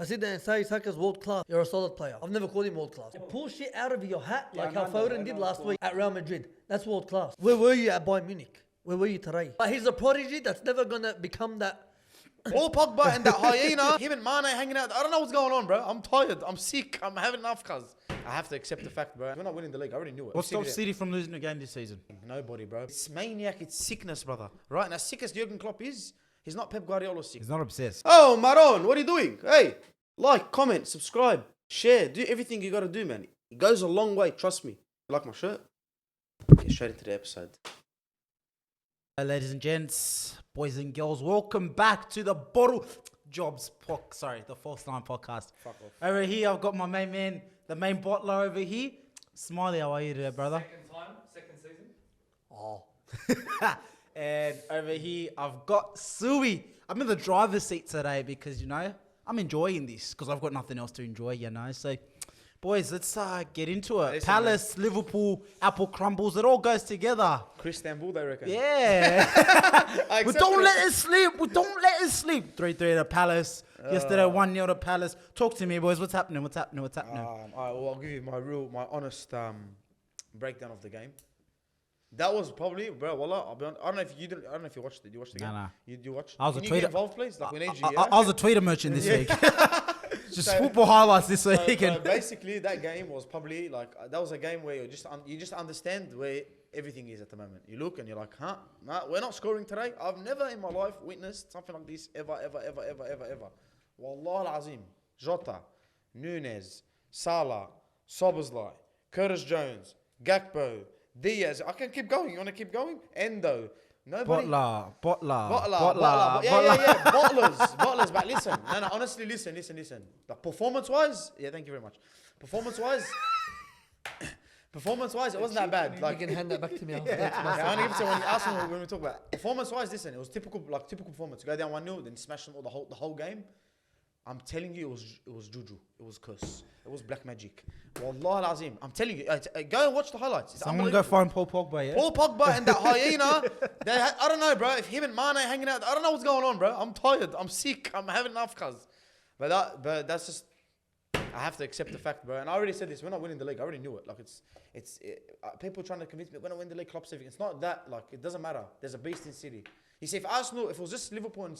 I sit there and say Saka's world class. You're a solid player. I've never called him world class. Pull shit out of your hat like how Foden did last week at Real Madrid. That's world class. Where were you at Bayern Munich? Where were you today? But he's a prodigy that's never gonna become that. Paul Pogba and that hyena, him and Mane hanging out. I don't know what's going on, bro. I'm tired. I'm sick. I'm having enough, cuz. I have to accept the fact, bro. We're not winning the league. I already knew it. What stops City from losing a game this season? Nobody, bro. It's maniac. It's sickness, brother. Right? And as sick as Jurgen Klopp is, he's not Pep Guardiola sick. He's not obsessed. Oh, Maron, what are you doing? Hey, like, comment, subscribe, share. Do everything you got to do, man. It goes a long way. Trust me. You like my shirt? Get straight into the episode. Ladies and gents, boys and girls, welcome back to the Bottle Jobs the False Line podcast. Fuck off. Over here, I've got my main man, the main bottler over here. Smiley, how are you today, brother? Second season. Oh. And over here, I've got Sui. I'm in the driver's seat today because, I'm enjoying this because I've got nothing else to enjoy, So, boys, let's get into it. Listen, Palace, Liverpool, apple crumbles. It all goes together. Istanbul, they reckon. Yeah. We don't let it sleep. 3-3 to Palace. Yesterday, 1-0 to Palace. Talk to me, boys. What's happening? All right, well, I'll give you my honest breakdown of the game. That was probably, bro. Wallah, I don't know if you watched it. You watched the game? Nah. You watched? I was Can a you tweeter. get involved, please? Like we need you. I was a tweeter merchant this week. Just football highlights this week. So basically, that game was probably like that was a game where you just understand where everything is at the moment. You look and you're like, nah, we're not scoring today. I've never in my life witnessed something like this ever. Wallah al-Azim. Jota, Nunes, Salah, Szoboszlai, Curtis Jones, Gakpo, Diaz. I can keep going. You want to keep going? Endo. Nobody. Bottler. Yeah. Bottlers. But listen. No, honestly, listen. Like performance-wise, yeah, thank you very much. Performance-wise, it wasn't that bad. Like, You can hand that back to me. I only give it to when Arsenal when we talk about performance-wise. Listen, it was typical performance. Go down 1-0, then smash them all the whole game. I'm telling you, it was juju. It was curse. It was black magic. Wallah al-Azim. I'm telling you. Go and watch the highlights. It's Someone go find Paul Pogba, yeah? Paul Pogba and that hyena. I don't know, bro. If him and Mane hanging out, I don't know what's going on, bro. I'm tired. I'm sick. I'm having enough, cuz. But that's just. I have to accept the fact, bro. And I already said this. We're not winning the league. I already knew it. Like people trying to convince me we're gonna win the league. Klopp's everything. It's not that. Like it doesn't matter. There's a beast in City. You see, if it was just Liverpool and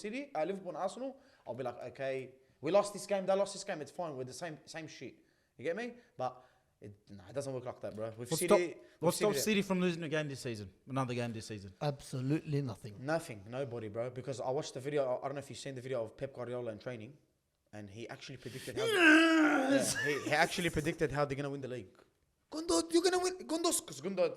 Arsenal, I'll be like, okay. We lost this game, they lost this game, it's fine, we're the same shit. You get me? But it doesn't work like that, bro. What stops City from losing a game this season? Another game this season? Absolutely nothing. Nobody, bro. Because I watched the video, I don't know if you've seen the video of Pep Guardiola in training, and he actually predicted how he actually predicted how they're gonna win the league. Gundo, you're gonna win. Because Gundo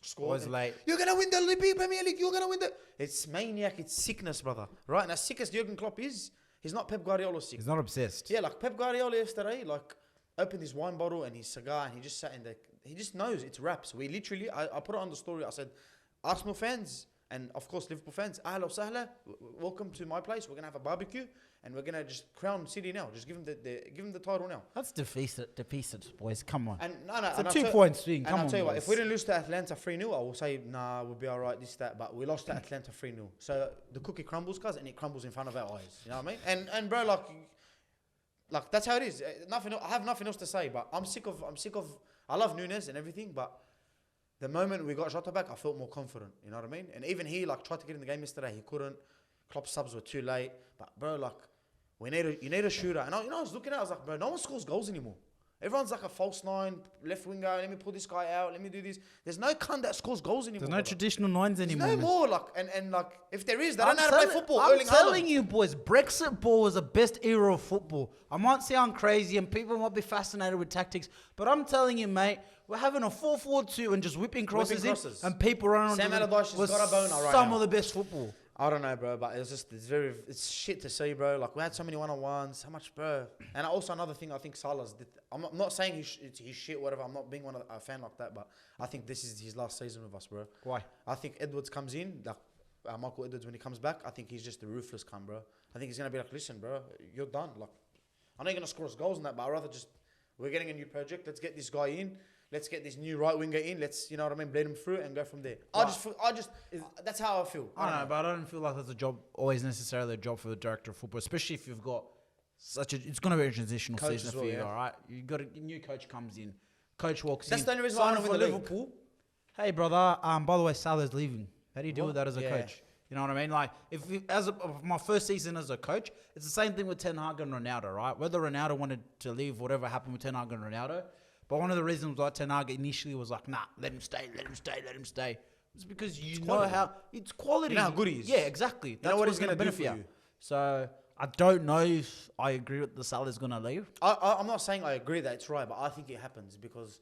scored. Was late. You're gonna win the Premier League. You're gonna win the. It's maniac. It's sickness, brother. Right? And as sick as Jurgen Klopp is. He's not Pep Guardiola sick. He's not obsessed. Yeah, like Pep Guardiola yesterday, like opened his wine bottle and his cigar and he just sat in there. He just knows it's raps. We literally, I put it on the story. I said, Arsenal fans and of course Liverpool fans, ahla sahla, welcome to my place. We're gonna have a barbecue and we're gonna just crown City now. Just give him the title now. That's defeated, boys. Come on. And it's a 2 point swing. And Come I'll on, tell you what, boys. if we didn't lose to Atlanta 3-0, I will say, nah, we'll be all right, this, that. But we lost to Atlanta 3-0. So the cookie crumbles, cuz, and it crumbles in front of our eyes. You know what I mean? And bro, like that's how it is. I have nothing else to say, but I'm sick of, I love Nunes and everything, but the moment we got Jota back, I felt more confident. You know what I mean? And even he, like, tried to get in the game yesterday. He couldn't. Klopp subs were too late. But, bro, like, you need a shooter. And I was looking at it, I was like, bro, no one scores goals anymore. Everyone's like a false nine, left winger, let me pull this guy out, let me do this. There's no cunt that scores goals anymore. There's no traditional nines anymore. There's no more, like, and like, if there is, they don't know how to play football. I'm telling you, boys, Brexit ball was the best era of football. I might sound crazy and people might be fascinated with tactics, but I'm telling you, mate, we're having a 4-4-2 and just whipping crosses in, and people running Sam Allardyce has got a boner right some now. of the best football. I don't know, bro, but it's shit to see, bro. Like, we had so many one-on-ones, how much, bro. And also another thing, I think Salah's did. I'm not saying he's shit, whatever. I'm not being a fan like that, but I think this is his last season with us, bro. Why? I think Edwards comes in, like Michael Edwards when he comes back. I think he's just a ruthless cunt, bro. I think he's gonna be like, listen, bro, you're done. Like, I know you're gonna score us goals and that, but I'd rather just we're getting a new project. Let's get this guy in. Let's get this new right winger in. Let's, you know what I mean, blade him through and go from there. Right. That's how I feel. I don't know, but I don't feel like that's always necessarily a job for the director of football, especially if you've got It's going to be a transitional Coach season as for well, you, yeah. all right? You got a new coach comes in. Coach walks That's in. the only reason why I sign don't for win the league. Liverpool. Hey, brother. By the way, Salah's leaving. How do you deal What? with that as a Yeah. coach? You know what I mean? Like, my first season as a coach, it's the same thing with Ten Hag and Ronaldo, right? Whether Ronaldo wanted to leave, whatever happened with Ten Hag and Ronaldo, but one of the reasons why Ten Hag initially was like, nah, let him stay. It's because you know quality. how it's quality. You know how good he is. Yeah, exactly. That's know what what's he's going to gonna do benefit for you. you. So I don't know if I agree with the Salah's going to leave. I'm not saying I agree that it's right, but I think it happens because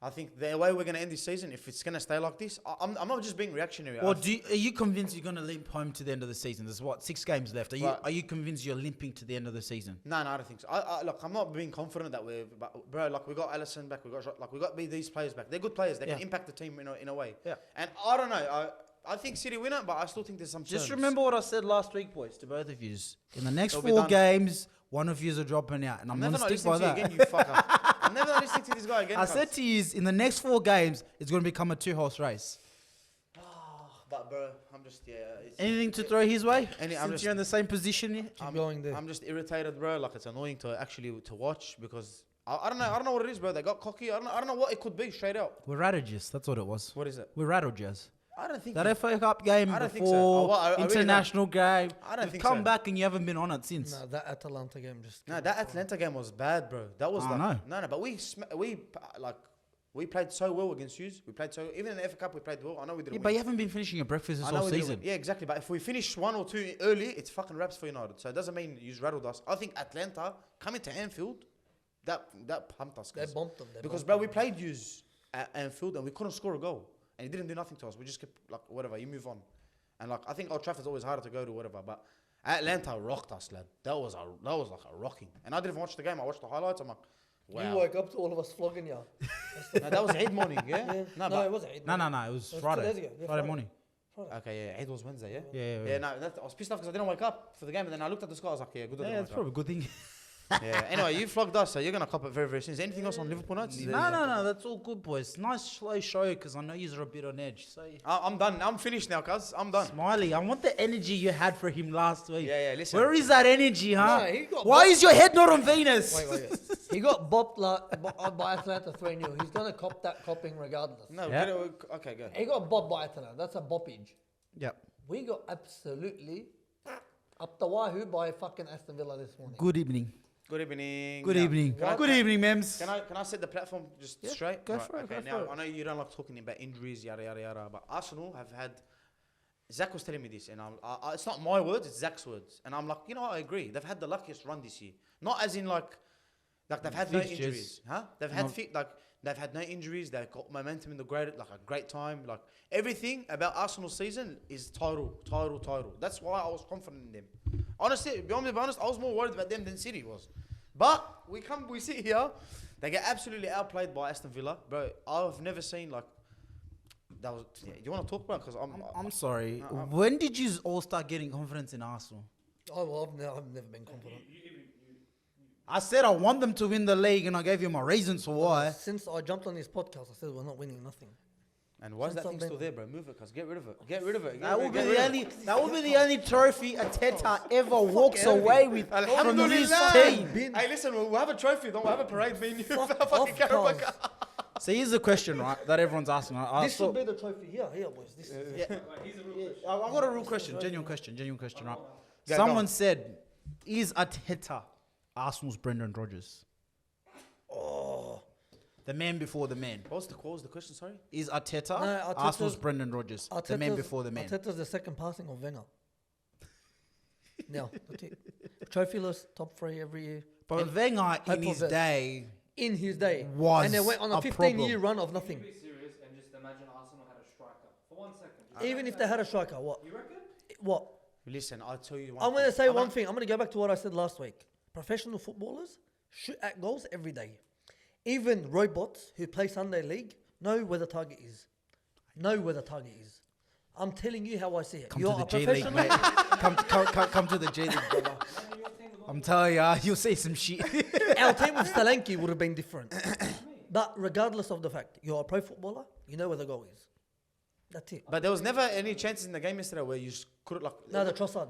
I think the way we're going to end this season, if it's going to stay like this, I'm not just being reactionary. Or are you convinced you're going to limp home to the end of the season? There's 6 games left. Right. Are you convinced you're limping to the end of the season? No, I don't think so. Look, I'm not being confident that bro. Like we got Alisson back, we got these players back. They're good players. They can impact the team in a way. Yeah. And I don't know. I think City win it, but I still think there's some. Just terms. remember what I said last week, boys, to both of you. In the next It'll be 4 done. games, one of you are dropping out, and I'm going never to not stick by listening to you that. again, you fucker. I'm never not listening to this guy again. I said to you, in the next 4 games, it's going to become a 2-horse race. But bro, I'm just It's, Anything to throw his way? I'm Since just- you're in the same position here? Keep going there. I'm just irritated, bro. Like it's annoying to watch because I don't know. I don't know what it is, bro. They got cocky. I don't know what it could be. Straight out. We're rattled, Jazz. That's what it was. What is it? We're rattled, Jazz. I don't think. That FA Cup game I don't think so. before, Oh, well, I really don't. international game. I don't You've think come so. back and you haven't been on it since. No, that Atalanta game just. No, that Atlanta game was bad, bro. That was I like know. no. But we played so well against you. We played so even in the FA Cup we played well. I know we didn't. Yeah, win. but you haven't been finishing your breakfast this I know whole we didn't season. win. Yeah, exactly. But if we finish 1 or 2 early, it's fucking raps for United. So it doesn't mean you rattled us. I think Atlanta coming to Anfield, that pumped us. They bumped them. Because bro, we played yous at Anfield and we couldn't score a goal, and it didn't do nothing to us. We just kept like whatever. You move on, and like I think Old Trafford's always harder to go to, whatever. But Atlanta rocked us, lad. That was like a rocking. And I didn't even watch the game. I watched the highlights. I'm like, wow. You woke up to all of us flogging you. No, that was Eid morning, yeah. Yeah. No, No, but it wasn't. Eid, No, man. it was It was 2 Friday. days ago. Yeah, Friday morning. okay, yeah. Eid was Wednesday, yeah. Yeah. Yeah, no, I was pissed off because I didn't wake up for the game, and then I looked at the score. I was like, yeah, good. I Yeah, didn't that's wake probably a good thing. up. Yeah. Anyway, you flogged us, so you're gonna cop it very, very soon. Is there anything else on Liverpool notes? No, that's all good, boys. Nice slow show because I know you're a bit on edge. So I'm done. I'm finished now, cuz. I'm done. Smiley, I want the energy you had for him last week. Yeah, listen. Where is that energy, huh? No, he got Why bopped. is your head not on Venus? Wait. He got bopped by Atlanta 3-0. He's gonna cop that copping regardless. No, Yeah. okay, go. He got bopped by Atlanta. That's a boppage. Yep. We got absolutely up the wahoo by fucking Aston Villa this morning. Good evening. Good evening. Good Now, evening. can I- Good evening, Mems. Can I set the platform just Yeah, straight? go for it, Okay, go now for it. I know you don't like talking about injuries, yada yada yada, but Arsenal have had. Zach was telling me this, and it's not my words, it's Zach's words, and I'm like, you know what, I agree. They've had the luckiest run this year, not as in like they've had no Fixtures. injuries, huh? They've had No. they've had no injuries. They've got momentum in the a great time. Like everything about Arsenal's season is title. That's why I was confident in them. Honestly, to be honest, I was more worried about them than City was. But we sit here, they get absolutely outplayed by Aston Villa, bro. I've never seen like that was. Yeah, do you want to talk about? Because I'm sorry. I'm- When did you all start getting confidence in Arsenal? Oh, well, I've never been confident. I said I want them to win the league, and I gave you my reasons for why. Since I jumped on this podcast, I said we're not winning nothing. And why is that Since thing I've still been- there, bro? Move it, cuz get rid of it. Get rid of it. That will be Get the rid of only. it. That will be the only trophy Ateta ever walks out of away it. with from Alhamdulillah. his team. Bin. Hey, listen, we'll have a trophy. Don't we have a parade? Me and you. Fuck Fucking off, Carabao cuz. Cup. So here's the question, right? That everyone's asking. This should be the trophy. Here, boys. This is Yeah. I've got a real question, genuine question, right? Go, Someone go. said, "Is Ateta Arsenal's Brendan Rodgers?" Oh. The man before the man. What was the question? Sorry. Is Ateta No, Arteta's- Arsenal's Brendan Rodgers? The man before the man. Arteta's the second passing of Wenger. Now, that's it. Trophyless, top 3 every year. But Wenger Hope in for his best. day, In his day. Was and they went on a a 15-year problem. run of nothing. Be serious and just imagine Arsenal had a striker for 1 second. Even if they had a striker, what? You reckon? What? Listen, I'll tell you one I'm going to thing. say I'm one not- thing. I'm going to go back to what I said last week. Professional footballers shoot at goals every day. Even robots who play Sunday League know where the target is. I'm telling you how I see it. come You're to a the G League, professional. mate. come to the G League, brother. I'm telling you, you'll see some shit. Our team with Solanke would have been different. But regardless of the fact, you're a pro footballer, you know where the goal is. That's it. But there was never any chances in the game yesterday where you just couldn't like. No, the Trossard.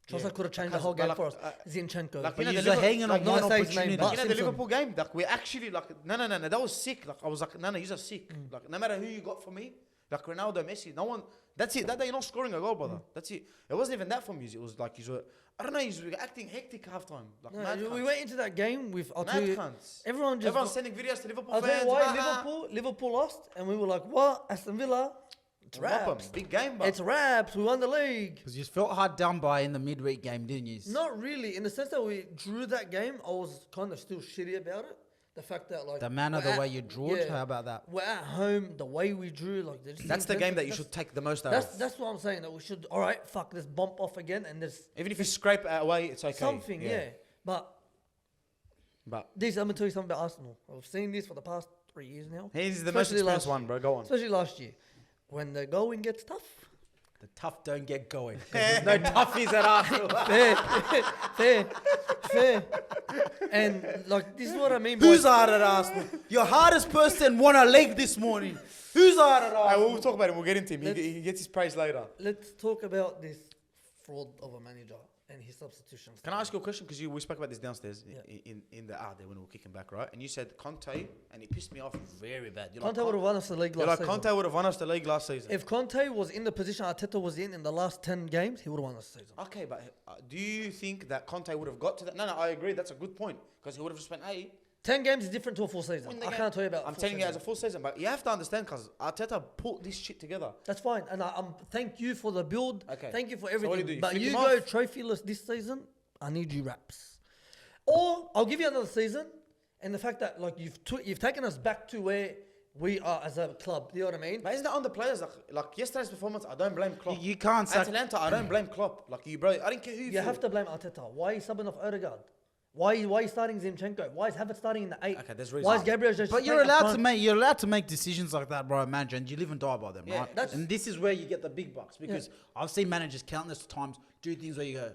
Trossard could have changed the Because- whole game but for us. like, Zinchenko. like, But you know, you're the Liverpool- hanging on like, one you know, say his opportunity. name, Like, you know, the Simpson. Liverpool game, like, we actually, like, no, that was sick. Like, I was like, no, you're sick. Like, no matter who you got for me, like, Ronaldo, Messi, no one, that's it. That day, you're not scoring a goal, brother. That's it. It wasn't even that from you. It was like, you were, I don't know, you were acting hectic halftime. Like, mad No, we cunts. went into that game with, I'll tell Mad you, cunts. everyone's Everyone's sending videos to Liverpool I'll fans. tell you why, ah. Liverpool lost, and we were like, what? Aston Villa? It's Wrap 'em. raps. Big game, but It's raps. We won the league. Because you felt hard done by in the midweek game, didn't you? Not really, in the sense that we drew that game. I was kind of still shitty about it. The fact that like The manner, we're the at- way you drew it. How about that? We're at home. The way we drew, like that's the game that you should take the most out of. That's what I'm saying. That we should. All right, fuck. Let's bump off again, and there's Even if you scrape it away, it's okay. something. Yeah. But But this, I'm gonna tell you something about Arsenal. I've seen this for the past 3 years now. he's the most Especially experienced last one, bro. Go on. Especially last year, when the going gets tough. The tough don't get going. 'Cause there's no toughies at Arsenal. fair. And like this is what I mean. by- Who's hard at Arsenal? Your hardest person won a leg this morning. Who's hard at Arsenal? We'll talk about him. We'll get into him. He gets his praise later. Let's talk about this fraud of a manager and his substitutions. Can I ask you a question? Because we spoke about this downstairs Yeah. in the there when we were kicking back, right? And you said Conte, and it pissed me off very bad. You're Conte like, would have won us the league you're last like season. Conte would have won us the league last season. If Conte was in the position Arteta was in the last 10 games, he would have won this season. Okay, but do you think that Conte would have got to that? No, I agree. That's a good point. Because he would have just went, hey, 10 games is different to a full season. win the I game. can't tell you about I'm full telling you season. as a full season, but you have to understand because Arteta put this shit together. That's fine. And I'm thank you for the build. Okay. Thank you for So what do everything. you do? You But flick you him go off? trophyless this season, I need you raps. Or I'll give you another season. And the fact that like you've taken us back to where we are as a club. You know what I mean? But isn't that on the players? Like yesterday's performance, I don't blame Klopp. You can't sack. Atalanta, I don't blame Klopp. Like you, bro. I don't care who You have to blame Arteta. Why are you subbing off Odegaard? Why are you starting Zinchenko? Why is Havertz starting in the 8? Okay, there's Why is reasons. Gabriel Jesus But you're playing up allowed to front? make decisions like that, bro, manager, and you live and die by them, Yeah, right? that's- And this is where you get the big bucks because I've seen managers countless times do things where you go,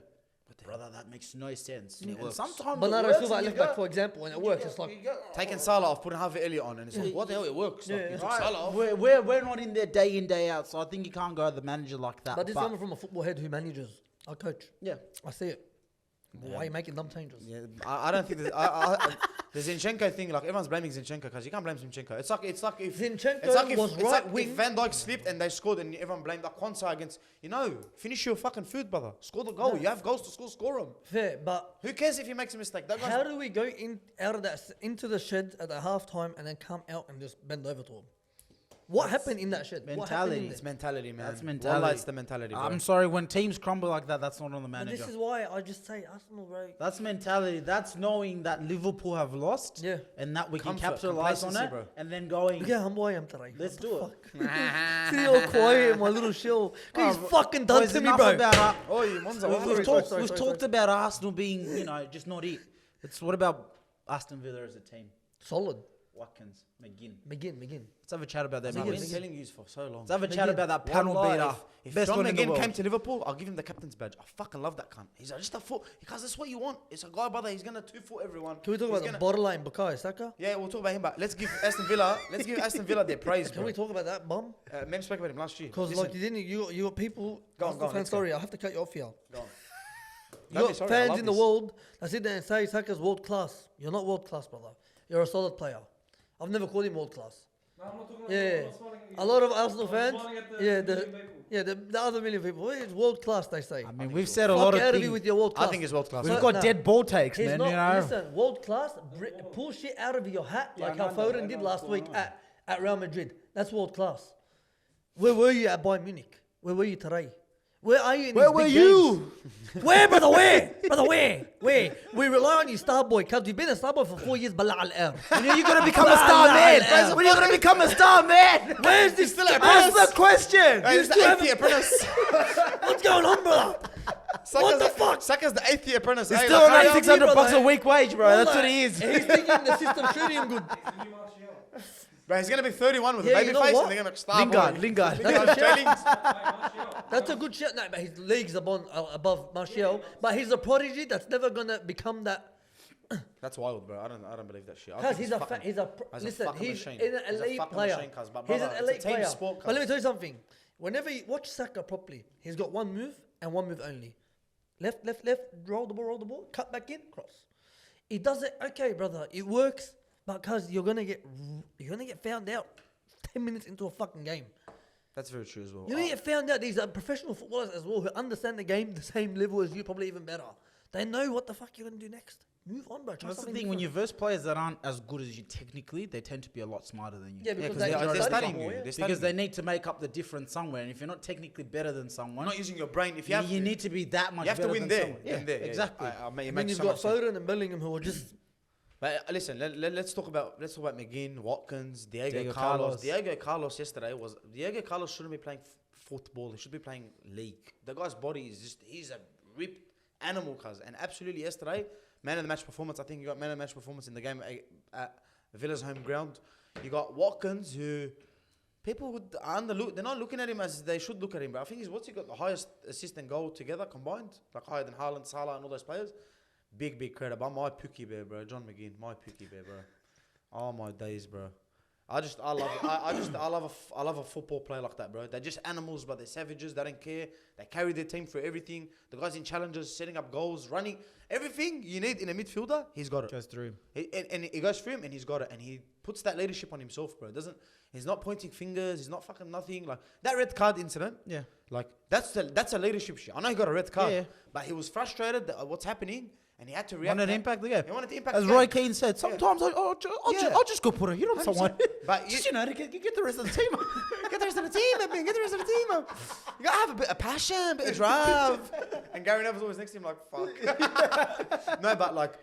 brother, that makes no sense. And it And works. sometimes Bernardo it works Silva at and you left back, go- for example, and it works. It's like Taking Salah off, putting Harvey Elliott on, and it's like, what the hell? It works. Like, Yeah. you took Right, Salah off. we're not in there day in, day out, so I think you can't go at the manager like that. But this is coming from a football head who manages our coach. yeah. I see it. Why are you making dumb changes? Yeah, I don't think the Zinchenko thing. Like everyone's blaming Zinchenko because you can't blame Zinchenko. It's like if Zinchenko it's like was it's right like wing. if Van Dijk slipped and they scored and everyone blamed like Kwanzaa against finish your fucking food, brother. Score the goal. No. You have goals to score. Score them. Fair, but Who cares if he makes a mistake? That how guy's do we go out of that into the shed at the half time and then come out and just bend over to him? What happened in that shed? What happened in mentality. there? it's mentality, man. That's mentality. Wallah, it's the mentality, bro. I'm sorry, when teams crumble like that, that's not on the But manager. this is why I just say Arsenal, bro. That's mentality. That's knowing that Liverpool have lost, Yeah. and that we can Comfort, capitalize on complacency, it, bro. and then going. Yeah, I'm why I'm today. Let's What do the it. fuck? Sitting all quiet in my little shell. He's fucking done Boys, to me, enough bro. about oh, you Monza. We've, what we've happened? talked, we've talked about Arsenal being, just not it. It's what about Aston Villa as a team? Solid. Watkins, Mcgin. McGinn. Let's have a chat about that. I've McGinn, been McGinn. telling you for so long. Let's have a chat McGinn. about that panel Wallah, beater. If Best John one in the McGinn world. came to Liverpool, I'll give him the captain's badge. I fucking love that cunt. He's just a foot. Because that's what you want. It's a guy, brother. He's gonna 2-foot everyone. Can we talk He's about the gonna- borderline Bukayo Saka? Yeah, we'll talk about him. But let's give Aston Villa their praise, Can bro. we talk about that, bum? Mem spoke about him last year. Because Listen, like you got people. Go on, Arsenal go on, fans, let's go. sorry, I have to cut you off here. go on. You Don't be got sorry, I fans love in the this. world that sit there and say Saka's world class. You're not world class, brother. You're a solid player. I've never called him world class. No, I'm not talking about Yeah, I'm not smiling at you. a lot of Arsenal I'm fans. smiling at Yeah, million people. the other million people. It's world class, they say. I mean, we've said a Fuck lot of out of things. here with your world I class. think he's world class. We've So- got no. dead ball takes, He's man. not. Listen, world class. Pull shit out of your hat like how I know, Foden I did know last what's week going on. at Real Madrid. That's world class. Where were you at Bayern Munich? Where were you today? Where are you in Where these were big you? games? Where, brother? Where? Brother, where? Where? We rely on you, star boy, cuz you've been a star boy for 4 years, bala al-air. When are you going to become a star man? When are you going to become a star man? Where's this still at Answer the question. Hey, he's the 8th year apprentice. What's going on, brother? What the fuck? Saka's the 8th year apprentice. He's Hey, still like, on hurry that up. $600 a week wage, bro. That's what he is. He's thinking the system treating him good. Bro, he's gonna be 31 with Yeah, a you baby know face, what? and they're gonna start. Lingard. That's a good shot. No, but his league's above Martial. But he's a prodigy that's never gonna become that. That's wild, bro. I don't believe that shit. I Because think he's a fucking- he's a he's a listen. fucking He's machine. an He's a elite fucking player. machine, cuz, but He's brother, an it's a elite team player. sport, But let me cuz. tell you something. Whenever you watch Saka properly, he's got one move and one move only. Left, roll the ball, cut back in, cross. He does it, okay, brother, it works, but cuz you're gonna get found out 10 minutes into a fucking game. That's very true as well. You're gonna get found out. These are professional footballers as well who understand the game the same level as you, probably even better. They know what the fuck you're gonna do next. Move on, bro. Try That's the something thing. When different. you verse players that aren't as good as you technically, they tend to be a lot smarter than you. Yeah, because they're studying more, you. yeah. They're Because studying they need to make up the difference somewhere, and if you're not technically better than someone, You're not using your brain. If you have, you need to be that much. you have to better win than there. someone. Yeah, Win there. exactly. It And then makes you've so got much sense. Foden and Bellingham who are just But listen, let's talk about Mcgin, Watkins, Diego Diego Carlos. Carlos. Diego Carlos yesterday was Diego Carlos shouldn't be playing football. He should be playing league. The guy's body is he's a ripped animal, cuz. And absolutely yesterday, man of the match performance. I think you got man of the match performance in the game at Villa's home ground. You got Watkins, who people would underlook. They're not looking at him as they should look at him. But I think he's got the highest assist and goal together combined, like higher than Haaland, Salah, and all those players. Big credit. But my Pookie Bear, bro. John McGinn, my Pookie Bear, bro. Oh my days, bro. I love a football player like that, bro. They're just animals, but they're savages. They don't care. They carry their team through everything. The guys in challenges, setting up goals, running, everything you need in a midfielder, he's got it. Goes through. And it goes through him, and he's got it. And he puts that leadership on himself, bro. He's not pointing fingers. He's not fucking nothing. Like that red card incident. Yeah. Like that's a leadership shit. I know he got a red card, Yeah. but he was frustrated that what's happening, and he had to react. Wanted to impact the game. He wanted to impact As the Roy game. Keane said, sometimes I'll just go put a hit on 100%. someone. But just to get the rest of the team. Get the rest of the team, man. Get the rest of the team, man. You gotta have a bit of passion, a bit of drive. And Gary Neville's always next to him, like, fuck. No, but like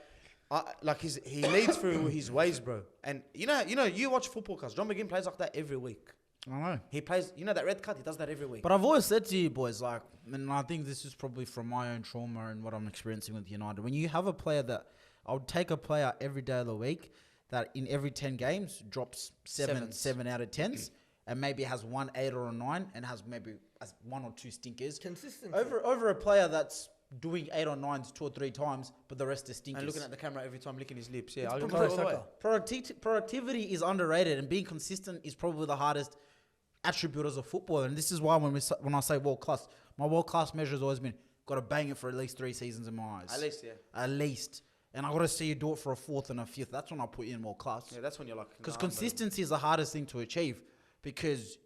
he leads through his ways, bro. And you watch football, cause John McGinn plays like that every week. I know. He plays, that red card. He does that every week. But I've always said to you boys, like, and I think this is probably from my own trauma and what I'm experiencing with United. When you have a player that, I would take a player every day of the week that in every 10 games drops 7 out of 10s and maybe has 1 8 or a 9 and has maybe 1 or 2 stinkers. consistent. Over a player that's doing 8 or 9s 2 or 3 times, but the rest is stinkers. And looking at the camera every time, licking his lips. Yeah, It's I'll give probably it all the way. Saka. Productivity is underrated, and being consistent is probably the hardest attribute as a footballer. And this is why when I say world class, my world class measure has always been got to bang it for at least 3 seasons in my eyes. At least, yeah. At least. And I got to see you do it for a 4th and a 5th. That's when I put you in world class. Yeah, that's when you're like. Because consistency is the hardest thing to achieve, because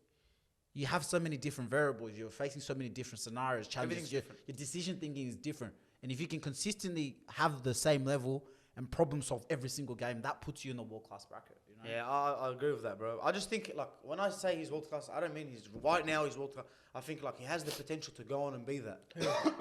you have so many different variables. You're facing so many different scenarios, challenges. Everything's different. Your decision thinking is different. And if you can consistently have the same level and problem solve every single game, that puts you in the world class bracket. You know? Yeah, I agree with that, bro. I just think, like, when I say he's world class, I don't mean he's right now he's world class. I think, like, he has the potential to go on and be that.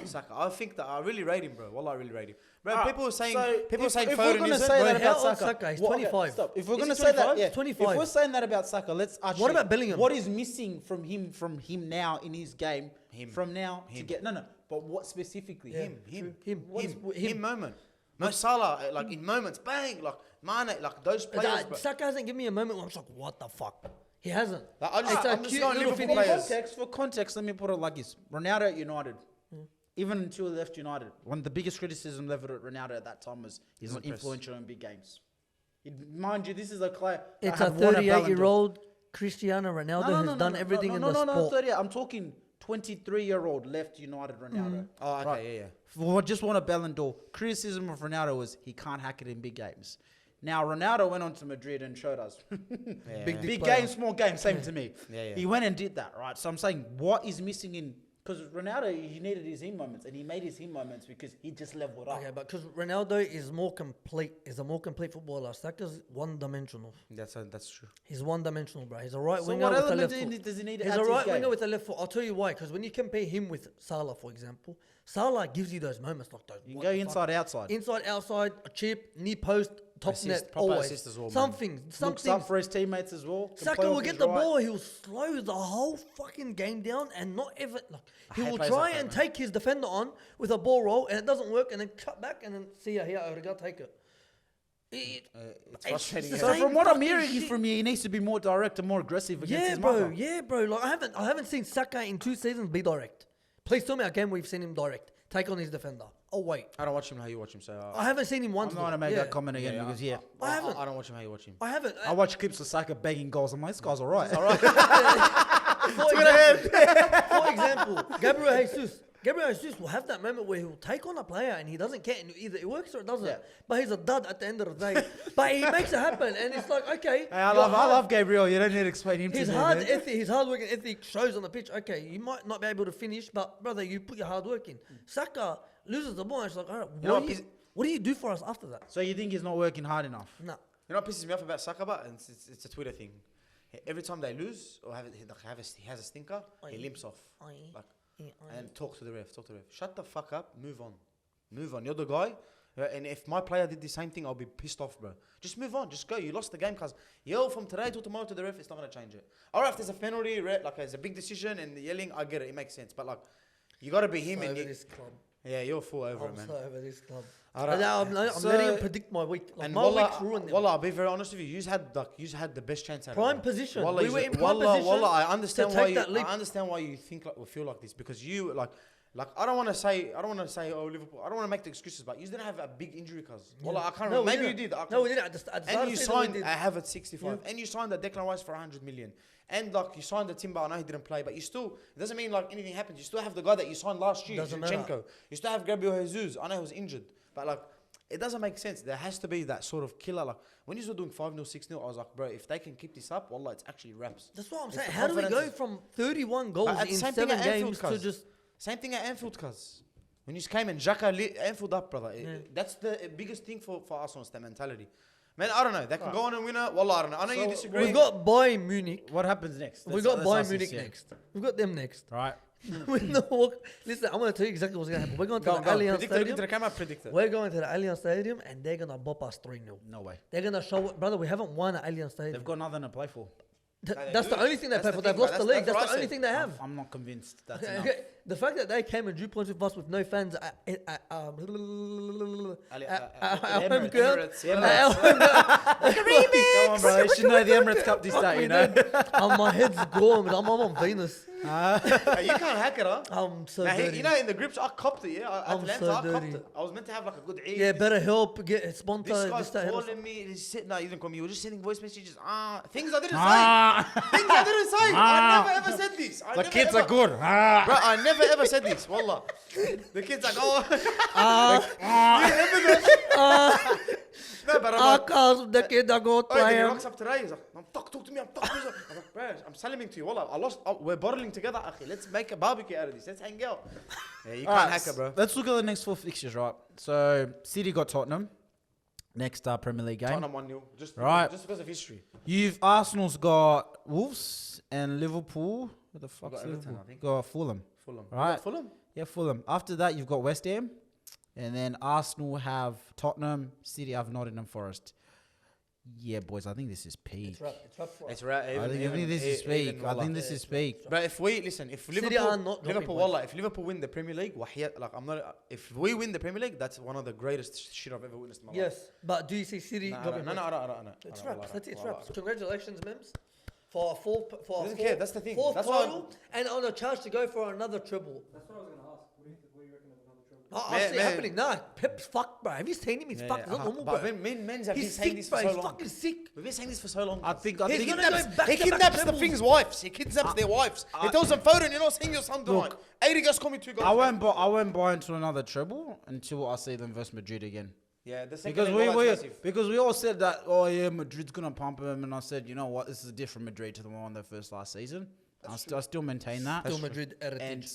Saka. I think that I really rate him, bro. Wallah, I really rate him. Bro, people are saying if Foden we're gonna isn't. say Bro, that about how old Saka, Saka? He's what- 25. Stop. If we're Is gonna he say that, 25? yeah, 25. if we're saying that about Saka, let's actually. What about Bellingham? What is missing from him now in his game? Him. From now to Him. get no. But what specifically? Him moment. No Salah, like in moments, bang, like Mane, like those players. Bro. Saka hasn't given me a moment where I'm just like, what the fuck? He hasn't. Like, I'm just cute going little Liverpool finish. players. For context, let me put it like this: Ronaldo at United. Even until he left United, one of the biggest criticism leveled at Ronaldo at that time was he's not influential in big games. Mind you, this is a player. It's a 38-year-old Cristiano Ronaldo who's done everything in the sport. No, 38. I'm talking 23-year-old left United Ronaldo. Oh, okay, Right. yeah. For just won a Ballon d'Or. Criticism of Ronaldo was he can't hack it in big games. Now Ronaldo went on to Madrid and showed us Yeah. big player. game, small game, same to me. Yeah. He went and did that, right? So I'm saying what is missing in, because Ronaldo, he needed his him moments, and he made his him moments because he just leveled up. Okay, but because Ronaldo is more complete, is a more complete footballer. Saka's one-dimensional. That's true. He's one-dimensional, bro. He's a right So winger what with a element left foot. does he need to He's add a to his right winger game? with a left foot. I'll tell you why. Because when you compare him with Salah, for example, Salah gives you those moments like those. You can what go the fuck? inside, outside. Inside, outside, a chip, knee post, top Assist, net, proper always. assist as well, man. Something. Looks up for his teammates as well. can play Saka will off get his the right. ball, he'll slow the whole fucking game down and not ever like he hate will players try like that, and man. take his defender on with a ball roll and it doesn't work and then cut back and then see ya here, Odegaard take it. It's frustrating. the So same from what I'm fucking hearing shit. from you, he needs to be more direct and more aggressive against Yeah, his bro. mother. Yeah, bro. Like I haven't seen Saka in 2 seasons be direct. Please tell me a game where you've seen him direct. Take on his defender. Oh wait. I don't watch him how you watch him, so I haven't seen him once. I'm not going to though. make Yeah. that comment again because, yeah. I haven't. I don't watch him how you watch him. I haven't. I watch clips of Saka begging goals. I'm like, this guy's all right. For example, Gabriel Jesus. Gabriel Jesus will have that moment where he'll take on a player and he doesn't care. And either it works or it doesn't. Yeah. But he's a dud at the end of the day. But he makes it happen. And it's like, okay. Hey, I you're hard- love Gabriel. You don't need to explain him His to me. hard man. ethic, his hard work and ethic shows on the pitch. Okay, you might not be able to finish, but brother, you put your hard work in. Saka loses the ball and it's like, all right, You know what do you do for us after that? So you think he's not working hard enough? No. You know what pisses me off about Saka? But it's a Twitter thing. Every time they lose or he has a stinker, he limps off. Like, and talk to the ref. Shut the fuck up. Move on. You're the guy. And if my player did the same thing, I'll be pissed off, bro. Just move on. Just go. You lost the game, cuz yell from today till tomorrow to the ref. It's not gonna change it. Alright, if there's a penalty, like it's a big decision and the yelling, I get it. It makes sense. But like, you gotta be him. So And over this club. yeah, you're full over it, I'm man. so over this club. Alright. And now I'm letting him predict my week. Like And my week's ruined. Wallah, I'll be very honest with you. You had the best chance at Prime it. position. Wallah, We were in prime Wallah, position Wallah, I understand to why take that leap. I understand why you think like or feel like this because you like I don't want to say oh Liverpool. I don't want to make the excuses, but you didn't have a big injury, cuz. Wallah, I can't No, remember. we Maybe you didn't. did. No, we didn't. At the start And of you the season, we signed did. I have at 65, and you signed the Declan Rice for 100 million, and like you signed the Timber. I know he didn't play, but you still it doesn't mean like anything happens. You still have the guy that you signed last year, Doesn't matter. Zinchenko. You still have Gabriel Jesus. I know he was injured, but like. It doesn't make sense. There has to be that sort of killer. Like when you were doing 5-0, 6-0, I was like, bro, if they can keep this up, wallah, it's actually raps. That's what I'm If saying. the How do we confidence go is- from 31 goals But at the in same thing 7 at Anfield, games to cuz. just... Same thing at Anfield, cuz. When you came and Xhaka lit Anfield up, brother. That's the biggest thing for Arsenal, is that mentality. Man, I don't know. They can go on and win it. Wallah, I don't know. I know you disagree. We've got Bayern Munich. What happens next? We've got Let's Bayern ask Munich this, yeah. next. We've got them next. Right. When the walk, listen, I'm going to tell you exactly what's going to happen. We're going to the Allianz Predict it Stadium. into the camera, predict it. We're going to the Allianz Stadium and they're going to bop us 3-0. No way. They're going to show... Brother, we haven't won at Allianz Stadium. They've got nothing to play for. That's the only thing they That's play the for. thing, They've bro. lost the league. That's That's what the I only said. thing they have. I'm not convinced that's Okay, enough. okay. The fact that they came and drew points with us with no fans at our home ground. Emirates. Come on, bro. You should know the Emirates Cup this day, you know? My head's gone, but I'm on Venus. Hey, you can't hack it, huh? I'm so Now, dirty. you know, in the groups, I copped it, yeah? I'm Atlanta, so I copped dirty. it. I was meant to have like a good Eid. Yeah, better help get a sponsor. This guy's that, calling me. He's sitting. No, you didn't call me. You were just sending voice messages. Things I didn't Ah. say. Things I didn't say. I never ever said this. The kids are good. Ah. Bro, I never ever said this. Wallah. The kids are oh. No, but I'm like, Akash, the kid that got oh, then he playing. rocks up today. He's like, talk to me. I'm like, bro, I'm saliming to you. Wallah, we're bottling together. Akhi. Let's make a barbecue out of this. Let's hang out. Yeah, you can't hack it, bro. Let's look at the next 4 fixtures, right? So, City got Tottenham. Next Premier League game. Tottenham 1-0. Just because of history. Arsenal's got Wolves and Liverpool. What the fuck's got Everton, Liverpool? I think. Got Fulham. Fulham. Right. Fulham? Yeah, Fulham. After that, you've got West Ham. And then Arsenal have Tottenham. City have Nottingham Forest. Yeah, boys, I think this is peak. It's right. I think this is peak. I think this is peak. But if City are not dropping Liverpool, points. wallah, if Liverpool win the Premier League, if we win the Premier League, that's one of the greatest shit I've ever witnessed in my life. Yes, but do you see City dropping No, points? I don't. It's raps. That's it. It's raps. Congratulations, Mims. For a Doesn't care, that's the thing. fourth That's why- title and on a charge to go for another treble. That's what I was going to ask. What do you reckon of another trouble? I see it happening. Nah, Pep's fucked, bro. Have you seen him? He's fucked. It's not normal, But bro. men's have been He's saying sick, this bro. for so He's long. fucking sick. We've been saying this for so long. I think He's He gonna kidnaps, go back he to kidnaps back the trebles. thing's wives. He kidnaps their wives. He tells them, Foden, you're not seeing your son tonight. 80 guys call me 2 goals. I won't buy into another treble until I see them versus Madrid again. Yeah, the second Because leg, wallah, it's massive. because we all said that, oh yeah, Madrid's gonna pump him, and I said, you know what, this is a different Madrid to the one they first last season. I still maintain that. Still Madrid And heritage.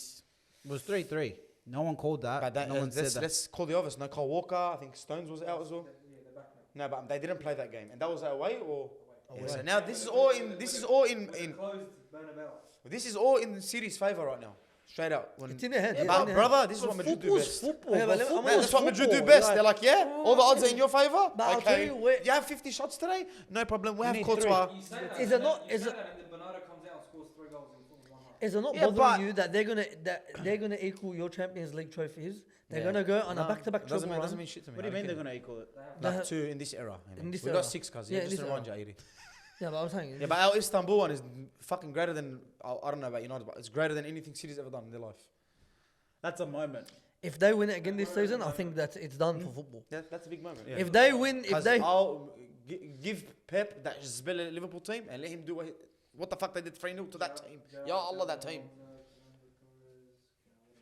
it was 3-3. No one called that. But that, no one said that. let's call the others. No, Kyle Walker. I think Stones was out as well. Yeah, they're back now. No, but they didn't play that game, and that was away or. Away. Yeah, so now this is all in. This is all in. Closed Bernabeu. This is all in City's favour right now. Straight out. When, It's in their head. Yeah, it's but in their brother, head. this is what Madrid do Football's best. football. Yeah, but but Man, that's what Madrid do football, best. like- They're like, yeah, all the odds are in your favour. But I'll tell Okay, you where- you have 50 shots today. No problem. We have need Courtois. You say that, Is and it then not- you is say it- that, and then Bernardo comes out and scores 3 goals in 1 half. Is it not Yeah, but- bothering you that they're gonna equal your Champions League trophies? They're Yeah. gonna go on a No, back-to-back doesn't treble mean run. shit to me. What do you I mean they're don't gonna equal it? care. They Like have- 2 in this era. In this we era. got 6 cuz. Yeah, Yeah, in just this to remind you, era. 80. Yeah, but I'm saying. Yeah, but our Istanbul one is fucking greater than I don't know about United, but it's greater than anything City's ever done in their life. That's a moment. If they win it again this season, I think that it's done for football. Yeah, that's a big moment. Yeah. If they win, if 'Cause they I'll give Pep that Zbella Liverpool team and let him do what the fuck they did 3-0 to that team. Ya Allah, that team.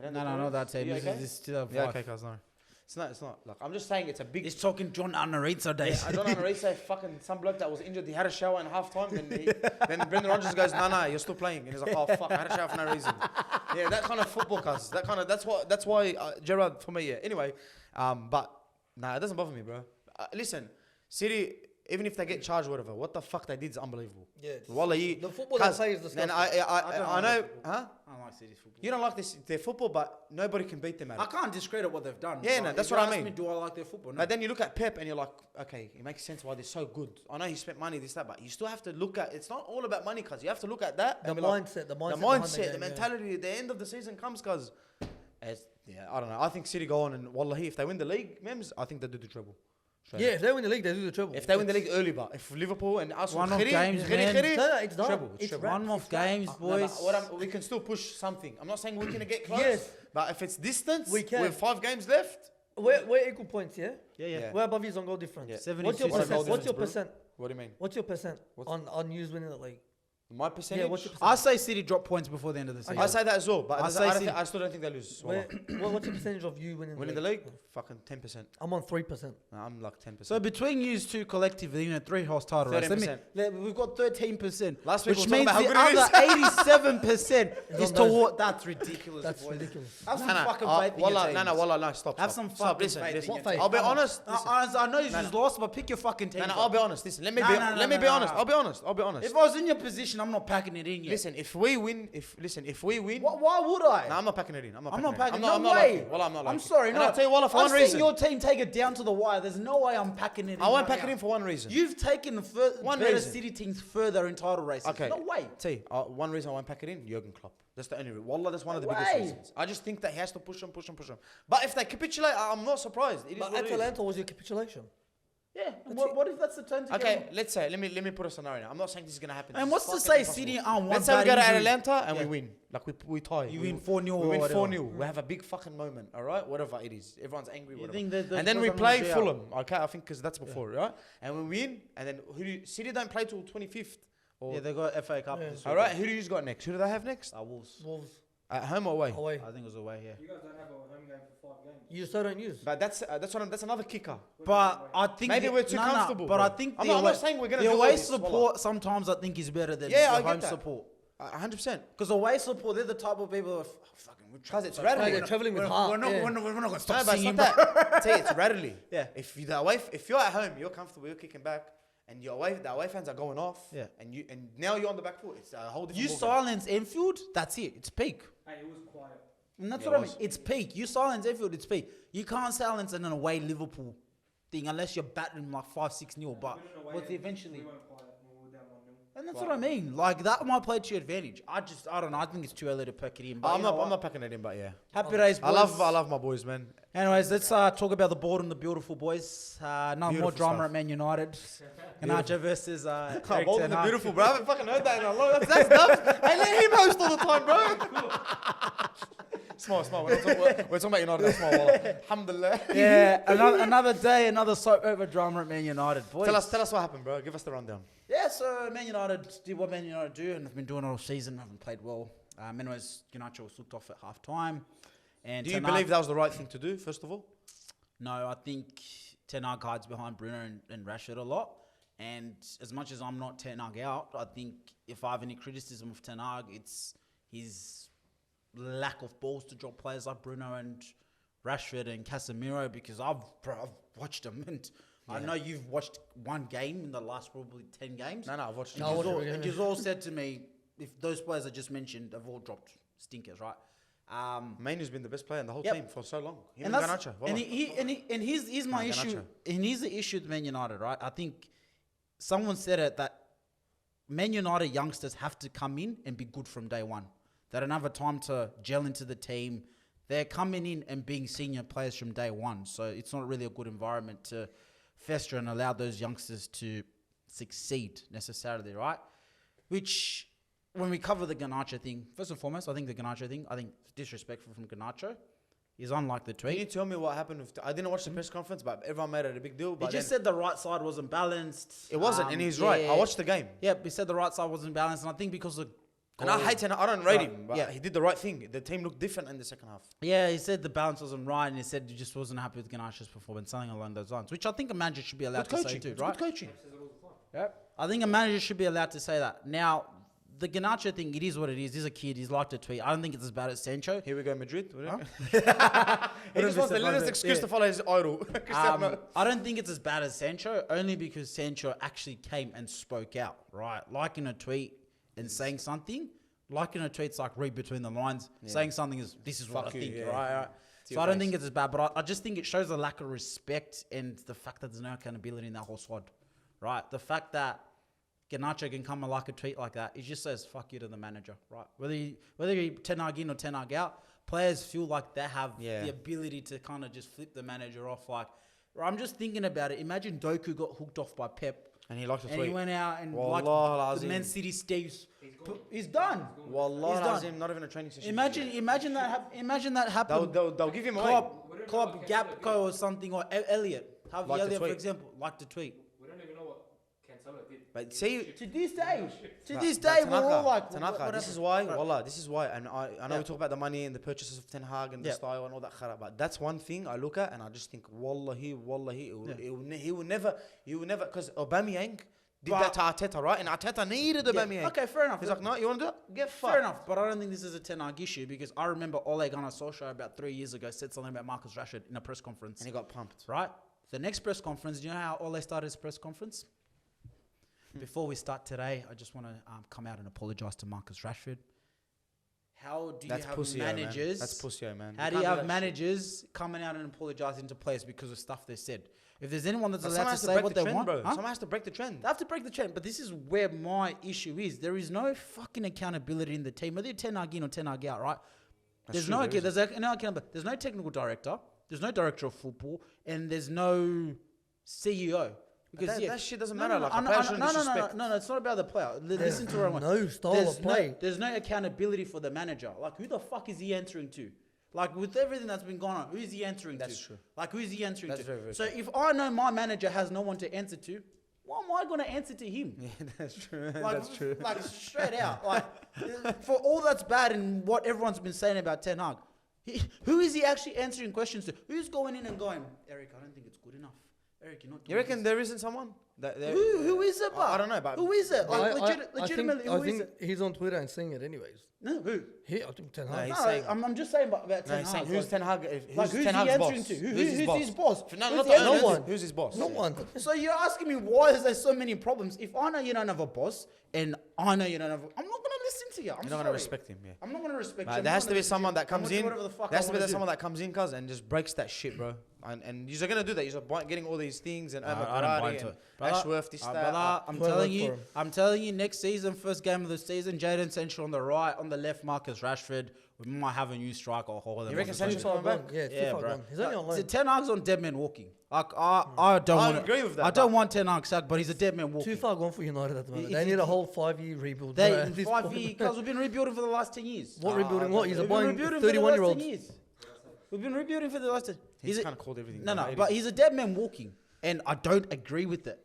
No, not that team. You This okay? is 2005. Yeah, okay, cuz, no. It's not. Like, I'm just saying it's a big... He's talking John Anarita days. I don't know, Reece, fucking some bloke that was injured, he had a shower in half-time, then Brendan Rodgers goes, no, you're still playing. And he's like, oh, fuck, I had a shower for no reason. Yeah, that kind of football, cuz. That's why Gerrard, for me, yeah. Anyway, but, it doesn't bother me, bro. Listen, City... Even if they get charged, whatever, what the fuck they did is unbelievable. Yeah. Wallahi, The football they play is disgusting. and I know, huh? I don't like City's football. You don't like their football, but nobody can beat them at I it. can't discredit what they've done. Yeah, Like, no, that's if you what I ask mean. Me, do I like their football? No. But then you look at Pep and you're like, okay, it makes sense why they're so good. I know he spent money, this, that, but you still have to look at, it's not all about money, cuz. You have to look at that. The and be like, mindset, the behind mindset, game, the mentality, the end of the season comes, cuz. Yeah, I don't know. I think City go on and wallahi, if they win the league, mems, I think they do the treble. Yeah, if they win the league, they do the treble. If they win the league early, but if Liverpool and Arsenal, One-off games, man. No, it's done. treble, It's treble. wrapped. One-off It's wrapped. games, boys. We can still push something. I'm not saying we're gonna get close. Yes. But if it's distance, We can. with 5 games left. We're equal points, yeah? Yeah. We're above you on goal difference. Yeah. 70, What's your 60. percent? What's your bro? percent? What do you mean? What's your percent What's- on News winning the league? My percentage? Yeah, what's your percent? I say City drop points before the end of the season. I say that as well, but I I, say City- I still don't think they lose. What's your percentage of you winning Winning the league? Fucking 10%. I'm on 3%. No, I'm like 10%. So between you two collectively, 3-horse title race. 13%. We've got 13%. Last week which we were means talking the about other 87% is on those. toward. That's ridiculous. That's boys. ridiculous. Have some No, fucking no, faith in your wallah, teams. no, stop. Have stop. some Stop, fucking listen, faith listen. in your team. I'll be Come on. honest. No, listen. I know you've lost, but pick your fucking team. I'll be honest. Listen, let me No, be no, no, let me no, be no, honest. no. I'll be honest. If I was in your position, I'm not packing it in yet. Listen, if we win, if we win, Why would I? no, I'm not packing it in. I'm not I'm packing not it in. packing. No I'm way. Like well, I'm not. I'm like it. sorry. And No. I'll tell you what, for I've one seen reason. your team take it down to the wire. There's no way I'm packing it in. I won't right pack it now. in for one reason. You've taken the One better reason. City teams further in title races. Okay. No way. See, one reason I won't pack it in, Jurgen Klopp. That's the only reason. Wallah, that's one of the No biggest way. reasons. I just think that he has to push them. But if they capitulate, I'm not surprised. It is But what it is. Atalanta was your capitulation. Yeah. What if that's the turn to Okay, let's say, let me put a scenario now. I'm not saying this is gonna happen. And This what's is to fucking say impossible. City aren't one Let's say we bad go to injury. Atalanta and Yeah. we win. Like we tie. You we win 4-0 We or win whatever. 4-0. We have a big fucking moment, all right? Whatever it is. Everyone's angry, whatever. think that And then those we are gonna play be out? Fulham, okay? I think because that's before, right? And we win, and then City don't play till 25th. Or, Yeah, they got FA Cup. Yeah. this all weekend. right, who do you got next? Who do they have next? Wolves. Wolves At home or away? away. I think it was away. Yeah. You guys don't have a home game for 5 games. You still don't use. But that's another kicker. But I think Maybe we're too comfortable, But bro. I think I'm the not away, saying we're gonna the do all away this, support wallah. sometimes I think is better than Yeah, I the get home that. support. 100%. Because away support, they're the type of people that fucking. Because it's Right, rattling. they're traveling with We're heart. not, yeah. we're not going to No, stop but singing. it's not that. See, it's readily. Yeah. If you're at home, you're comfortable, you're kicking back, and the away fans are going off. Yeah. And now you're on the back foot. It's a whole different. You ballgame. silence Enfield, that's it. It's peak. Hey, it was quiet. And that's Yeah, what it I mean. was. It's peak. You silence Enfield, it's peak. You can't silence an away Liverpool thing unless you're battering like 5-6-0. But We didn't know what's why eventually? We weren't quiet when we were down 1-0. And that's what I mean. Like that might play to your advantage. I don't know. I think it's too early to pack it in. But I'm you know not. what? I'm not packing it in, but yeah. Happy days, boys. I love my boys, man. Anyways, let's talk about the board and the beautiful boys. None more Beautiful drama stuff. at Man United. Garnacho versus Eric Bold Ten and the Hag. beautiful, bro. I haven't fucking heard that in a long. That's nuts. Hey, let him host all the time, bro. Small. We're talking about United. That's small. Wallah. Alhamdulillah. Yeah, another day, another soap over drama at Man United. Boys. Tell us what happened, bro. Give us the rundown. Yeah, so Man United did what Man United do and have been doing all season. Haven't played well. Anyways, Garnacho was looked off at half time. And Do you Ten Hag- believe that was the right thing to do? First of all. No, I think Ten Hag hides behind Bruno and Rashford a lot. And as much as I'm not Ten Hag out, I think if I have any criticism of Ten Hag, it's his lack of balls to drop players like Bruno and Rashford and Casemiro, because I've watched them, and I know you've watched one game in the last probably 10 games. No, I've watched. No, I watched it, yeah. And you've all said to me, if those players I just mentioned have all dropped stinkers, right? Mainu's been the best player in the whole Yep. team for so long. Him And and that's Garnacho. and here's my No, issue. Garnacho. And here's the issue with Man United, right? I think someone said it that Man United youngsters have to come in and be good from day one. They don't have a time to gel into the team. They're coming in and being senior players from day one. So it's not really a good environment to fester and allow those youngsters to succeed necessarily, right? Which, when we cover the Garnacho thing, first and foremost, I think the Garnacho thing, I think it's disrespectful from Garnacho. He's unlike the Can tweet. you tell me what happened with? I didn't watch the press conference, but everyone made it a big deal. He But just then said the right side wasn't balanced. it wasn't, and he's right. I watched the game. Yeah, he said the right side wasn't balanced, and I think because of And I hate Ten Hag. I don't rate Right, him, but yeah. he did the right thing. The team looked different in the second half. Yeah, he said the balance wasn't right, and he said he just wasn't happy with Garnacho's performance, something along those lines, which I think a manager should be allowed Good to coaching. say too, It's right? good coaching. I think a manager should be allowed to say that. Now, the Garnacho thing, it is what it is. He's a kid. He's liked to tweet. I don't think it's as bad as Sancho. Here we go, Madrid. Huh? He just wants the latest excuse to follow his idol. Cristiano. I don't think it's as bad as Sancho, only because Sancho actually came and spoke out, right? Liking a tweet and saying something. Liking a tweet's like read between the lines. Saying something is, this is what Fuck I you, think, yeah. right? So I don't think it's as bad, but I just think it shows a lack of respect and the fact that there's no accountability in that whole squad, right? The fact that Garnacho can come and like a tweet like that, he just says fuck you to the manager, right? Whether you Ten Hag in or Ten Hag out, players feel like they have the ability to kind of just flip the manager off. Like, I'm just thinking about it. Imagine Doku got hooked off by Pep. And he liked to And tweet. he went out and Wallah like the lazim. Man City Steve's. He's done. Wallah He's done. lazim, not even a training session. Imagine that happened. They'll give him away. Klopp, Gapco or something, or Elliot. Harvey Like to Elliot, for tweet. example, like to tweet. We don't even know what Cancelo did. But see, To this day, But we're all like, Tanaka, what this happened? is why, Right. wallah, this is why, and I know Yeah. we talk about the money and the purchases of Ten Hag and the Yeah. style and all that khara, but that's one thing I look at and I just think, wallahi, he will never, because Aubameyang did that to Arteta, right? And Arteta needed Aubameyang. Okay, fair enough. He's like, no, you want to do it? Get fucked. Fair enough, but I don't think this is a Ten Hag issue because I remember Ole Gunnar Solskjaer about 3 years ago said something about Marcus Rashford in a press conference. And he got pumped. Right? The next press conference, do you know how Ole started his press conference? Before we start today, I just want to come out and apologise to Marcus Rashford. How do you That's have pussy, managers? man. That's pussy, man. How do you have managers coming out and apologising to players because of stuff they said? If there's anyone that's allowed to say what they want, bro. huh? Someone has to break the trend. They have to break the trend, but this is where my issue is. There is no fucking accountability in the team, whether you're Ten Hag in or Ten Hag out, right? There's true, no there there's no accountability. There's no technical director. There's no director of football, and there's no CEO. Because That shit doesn't No, matter. no, Like, no, a no, player no, shouldn't no, no, disrespect. no, it's not about the player. Listen to what I want. no style of play. There's no accountability for the manager. Like, who the fuck is he answering to? Like, with everything that's been going on, who is he answering to? That's true. Like, who is he answering That's to? very, very so true. if I know my manager has no one to answer to, why am I going to answer to him? Yeah, that's true. Like, That's true. Like, straight out. Like, for all that's bad and what everyone's been saying about Ten Hag, who is he actually answering questions to? Who's going in and going, Eric, I don't think it's good enough. Eric, you're not doing You reckon this." there isn't someone? Who is it, bro? I don't know, but Who is it? Like, I legitimately, think, who is it? he's on Twitter and saying it anyways. No, who? I think Ten No, Hag. he's No, saying- I'm just saying about No, Ten he's Hag. saying, who's Ten Hag? Like, Who's who's Ten he Hag's answering boss? to? Who's his boss? his boss? No, Who's not the the owner? no owner. one. Who's his boss? No one. So you're asking me why is there so many problems? If I know you don't have a boss and I know you don't have, I'm not gonna listen to you. You're not gonna respect him, yeah. I'm not gonna respect you. There I'm has not to be gonna someone listen that to you. comes I'm in. gonna do whatever the fuck There has I to be wanna do. someone that comes in, cuz, and just breaks that shit, bro. And you're gonna do that. You're getting all these things and I don't buy Karate into and it. Brother, Ashworth, this, that. brother, I'm Well telling done you, for him. I'm telling you, next season, first game of the season, Jadon Sancho on the right, on the left, Marcus Rashford. We might have a new striker. You reckon Sancho's coming back? Yeah, Yeah, too far bro. gone. He's only on loan. Ten Hag's on dead man walking. Like I don't I want. agree with that, I don't but- want Ten Hag sacked, but he's a dead man Too walking. far gone for United at the moment. If They you- need a whole 5-year rebuild. They bro, at this 5 point. years because we've been rebuilding for the last 10 years. What rebuilding? What? He's a We've been buying rebuilding for the last 10 31-year-olds. years. We've been rebuilding for the last 10. He's a- kind of called everything. No, bro. no, but he's a dead man walking, and I don't agree with it.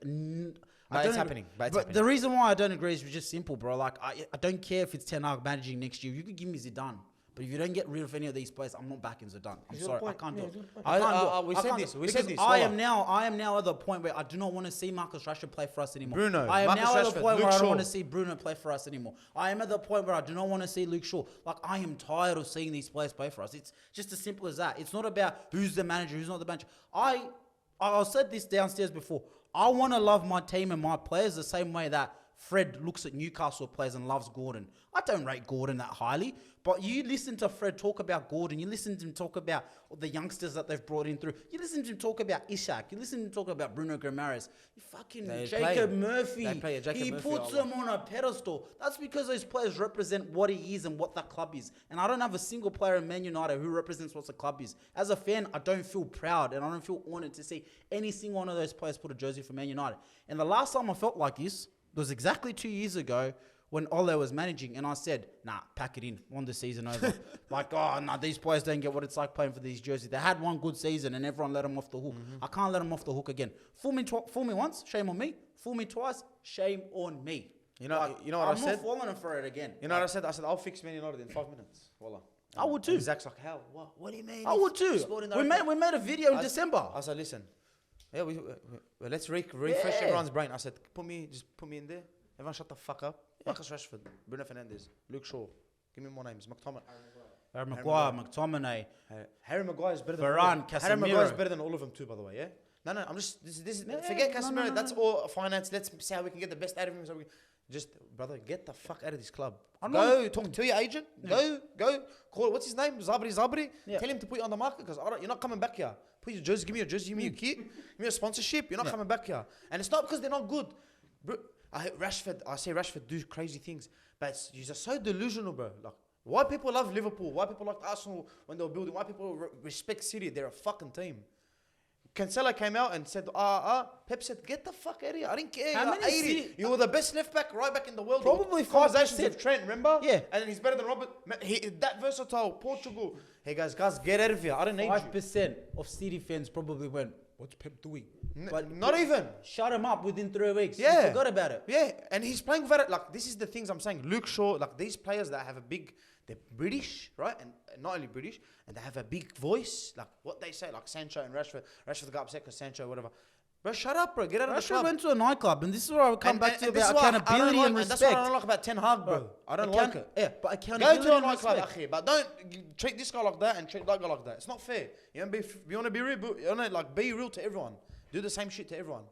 But it's happening. But it's the happening. reason why I don't agree is just simple, bro. Like I don't care if it's Ten Hag managing next year. You could give me Zidane, but if you don't get rid of any of these players, I'm not backing Zidane. I'm He's got a sorry, I point. can't Yeah, do he's it. got a point. I can't do it. we I said can't this, do it. we said Because this, I wallah. am now at the point where I do not want to see Marcus Rashford play for us anymore. Bruno, I am Marcus now at the Rashford, point Luke where I don't Shaw. want to see Bruno play for us anymore. I am at the point where I do not want to see Luke Shaw. Like I am tired of seeing these players play for us. It's just as simple as that. It's not about who's the manager, who's not the manager. I said this downstairs before. I want to love my team and my players the same way that Fred looks at Newcastle players and loves Gordon. I don't rate Gordon that highly, but you listen to Fred talk about Gordon. You listen to him talk about the youngsters that they've brought in through. You listen to him talk about Ishak. You listen to him talk about Bruno Guimaraes. You fucking They Jacob play. Murphy. They play, Jacob He Murphy, puts Allah. them on a pedestal. That's because those players represent what he is and what that club is. And I don't have a single player in Man United who represents what the club is. As a fan, I don't feel proud and I don't feel honored to see any single one of those players put a jersey for Man United. And the last time I felt like this was exactly 2 years ago when Ole was managing, and I said, nah, pack it in, want the season over. Like, oh, nah, these players don't get what it's like playing for these jerseys. They had one good season, and everyone let them off the hook. I can't let them off the hook again. Fool me once, shame on me. Fool me twice, shame on me. You know, Like, you know what I I'm said? not falling for it again. You know what I said? I said, I'll fix Man United in 5 minutes. Voila. I would too. And Zach's like, how? What do you mean? I would too. We made a video in December. I said, listen, yeah, let's refresh everyone's brain. I said, put me in there. Everyone shut the fuck up. Marcus Rashford, Bruno Fernandes, Luke Shaw. Give me more names. McTominay. Harry Maguire, McTominay, Harry Maguire is better than Varane, all of them. Casemiro. Harry Maguire is better than all of them too, by the way. Yeah. No. I'm just forget Casemiro. That's all finance. Let's see how we can get the best out of him. So we just brother, get the fuck out of this club. Tell your agent. Go call. What's his name? Zabri. Yeah. Tell him to put you on the market because you're not coming back here. Put your jersey. Give me your jersey. Give me your kit. Give me a sponsorship. You're not coming back here. And it's not because they're not good. Bro, I say Rashford do crazy things, but you're just so delusional, bro. Like, why people love Liverpool? Why people like Arsenal when they were building? Why people respect City? They're a fucking team. Cancelo came out and said, Pep said, get the fuck out of here. I didn't care. How You're many 80. You were the best left back, right back in the world. Probably Conversations 5%. of Trent, remember? Yeah. And then he's better than Robert. That versatile, Portugal. Hey guys, get out of here. I don't need you. 5% of City fans probably went, what's Pep doing? But not even. Shut him up within 3 weeks. Yeah. You forgot about it. Yeah, and he's playing very, like, this is the things I'm saying. Luke Shaw, like, these players that have they're British, right? And not only British, and they have a big voice, like what they say, like Sancho and Rashford. Rashford got upset because Sancho, whatever. Bro, shut up, bro. Get out of the Rashford club. went to a nightclub, and this is where I would come back to this is about what I accountability don't and like, respect. That's what I don't like about Ten Hag, bro. I don't like it. Yeah, but accountability Go to a and nightclub, respect. akhi, but don't treat this guy like that and treat that guy like that. It's not fair. You want to be real, you want to like be real to everyone. Do the same shit to everyone.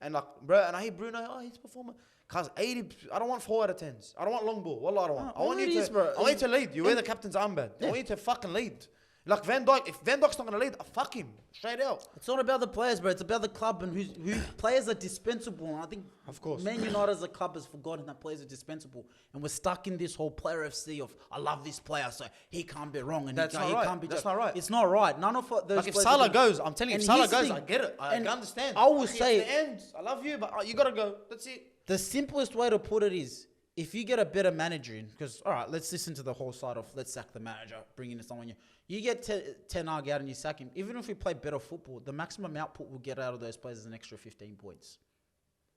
And like, bro, and I hate Bruno. He's performing. Cause 80, I don't want 4 out of 10s. I don't want long ball. Wallah, I don't want. I want you to. Bro. I want you to lead. You wear the captain's armband. I want you to fucking lead. Like Van Dijk. If Van Dijk's not gonna lead, fuck him straight out. It's not about the players, bro. It's about the club and who players are dispensable. And I think, of course, Man United as a club has forgotten that players are dispensable, and we're stuck in this whole player FC of I love this player, so he can't be wrong, and That's he not right. can't be. That's not right. It's not right. None of those. Like if players Salah are goes, I'm telling you, if and Salah here's the goes, thing, I get it. I understand. I will It's say the end. I love you, but you gotta go. That's it. the simplest way to put it is if you get a better manager in, because all right, let's listen to the whole side of let's sack the manager, bring in someone new. You get Ten Hag out and you sack him. Even if we play better football, the maximum output we'll get out of those players is an extra 15 points.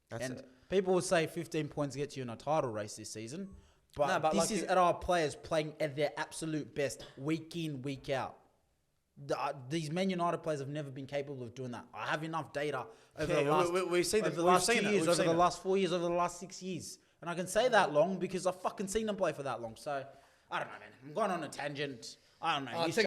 That's and it. people will say 15 points gets you in a title race this season. But, No, but this like is at our players playing at their absolute best week in, week out. These Man United players have never been capable of doing that. I have enough data over the last, we see over them. the We've last seen 2 it. years, We've over seen the it. last 4 years, over the last 6 years. And I can say that long because I've fucking seen them play for that long. So, I don't know, man. I'm going on a tangent. I don't know.